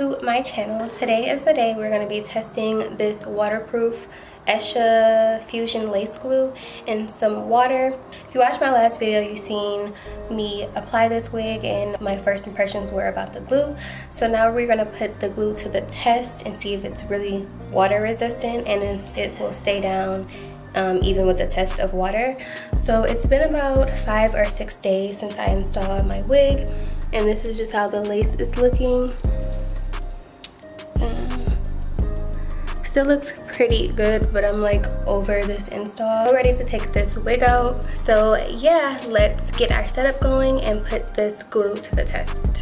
to my channel. Today is the day we're going to be testing this waterproof Esha Fusion lace glue in some water. If you watched my last video, you've seen me apply this wig and my first impressions were about the glue. So now we're going to put the glue to the test and see if it's really water resistant and if it will stay down even with the test of water. So it's been about 5 or 6 days since I installed my wig, and this is just how the lace is looking. Still looks pretty good, but I'm like over this install. I'm ready to take this wig out. So yeah, let's get our setup going and put this glue to the test.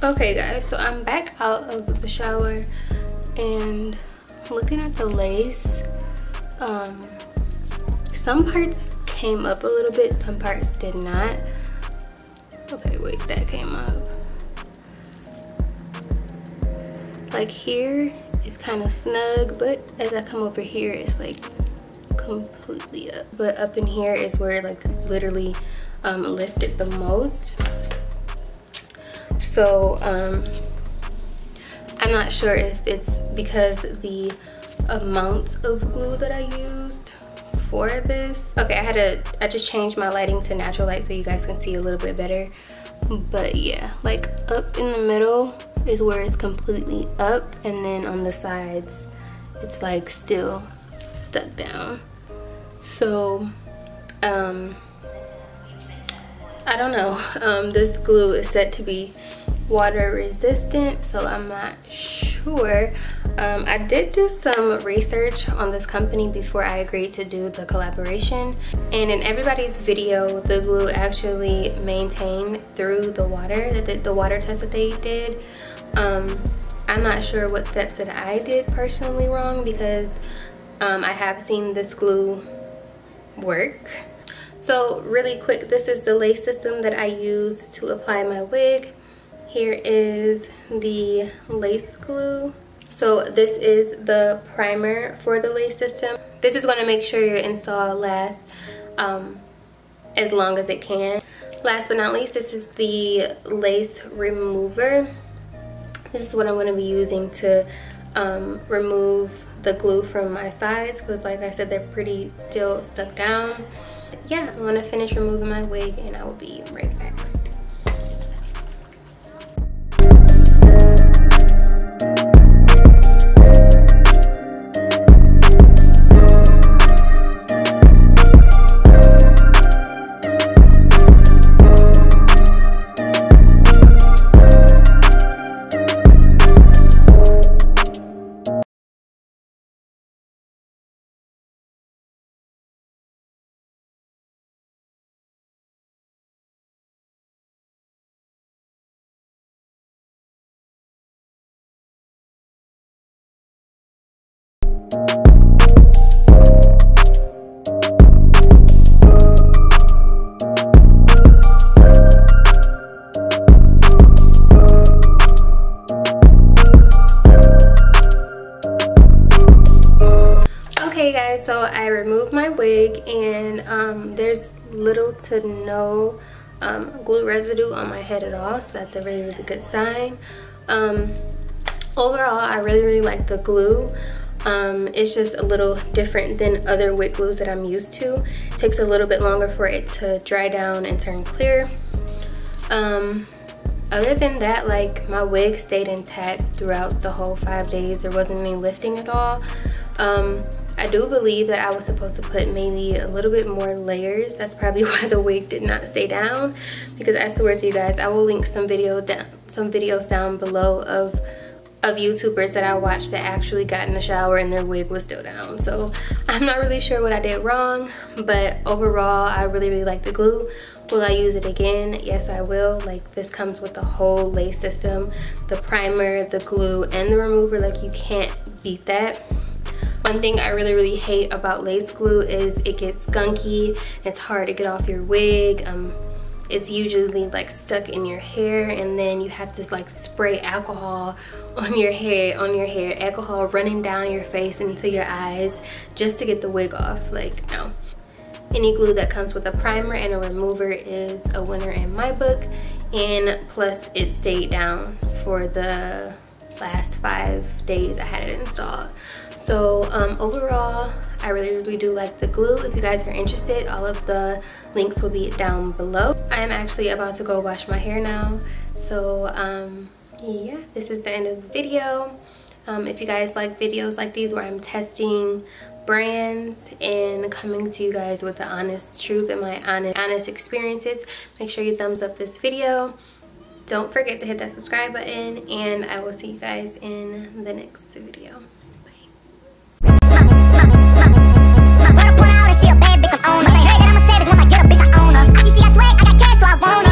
Okay guys, so I'm back out of the shower and looking at the lace. Some parts came up a little bit, some parts did not. Okay, wait, that came up. Like here, it's kind of snug, but as I come over here, it's like completely up. But up in here is where it like literally lifted the most. So I'm not sure if it's because the amount of glue that I used for this. Okay, I just changed my lighting to natural light so you guys can see a little bit better. But yeah, like up in the middle is where it's completely up, and then on the sides it's like still stuck down. So I don't know. This glue is said to be water resistant, so I'm not sure. I did do some research on this company before I agreed to do the collaboration, and in everybody's video the glue actually maintained through the water, the water test that they did. I'm not sure what steps that I did personally wrong, because I have seen this glue work. So really quick, this is the lace system that I use to apply my wig. Here is the lace glue. So this is the primer for the lace system. This is going to make sure your install lasts as long as it can. Last but not least, this is the lace remover. This is what I'm going to be using to remove the glue from my sides, because like I said, they're pretty still stuck down. Yeah, I'm going to finish removing my wig and I will be right back. Okay guys, so I removed my wig and there's little to no glue residue on my head at all, so that's a really good sign. Overall, I really like the glue. It's just a little different than other wig glues that I'm used to. It takes a little bit longer for it to dry down and turn clear. Other than that, like, my wig stayed intact throughout the whole 5 days. There wasn't any lifting at all. I do believe that I was supposed to put maybe a little bit more layers. That's probably why the wig did not stay down, because I swear to you guys, I will link some videos down below of YouTubers that I watched that actually got in the shower and their wig was still down. So I'm not really sure what I did wrong, but overall I really like the glue. Will I use it again? Yes, I will. Like, this comes with the whole lace system, the primer, the glue, and the remover. Like, you can't beat that. One thing I really hate about lace glue is it gets gunky. It's hard to get off your wig. It's usually like stuck in your hair, and then you have to like spray alcohol on your hair, alcohol running down your face into your eyes just to get the wig off. Like, no. Any glue that comes with a primer and a remover is a winner in my book, and plus it stayed down for the last 5 days I had it installed. So overall, I really do like the glue. If you guys are interested, all of the links will be down below. I am actually about to go wash my hair now. So yeah, this is the end of the video. If you guys like videos like these where I'm testing brands and coming to you guys with the honest truth and my honest experiences, make sure you thumbs up this video. Don't forget to hit that subscribe button, and I will see you guys in the next video. She a bad bitch, I'm on her. Hey, that I'm a savage, once I get a bitch, I own her. I see, I swear, I got cash, so I want her.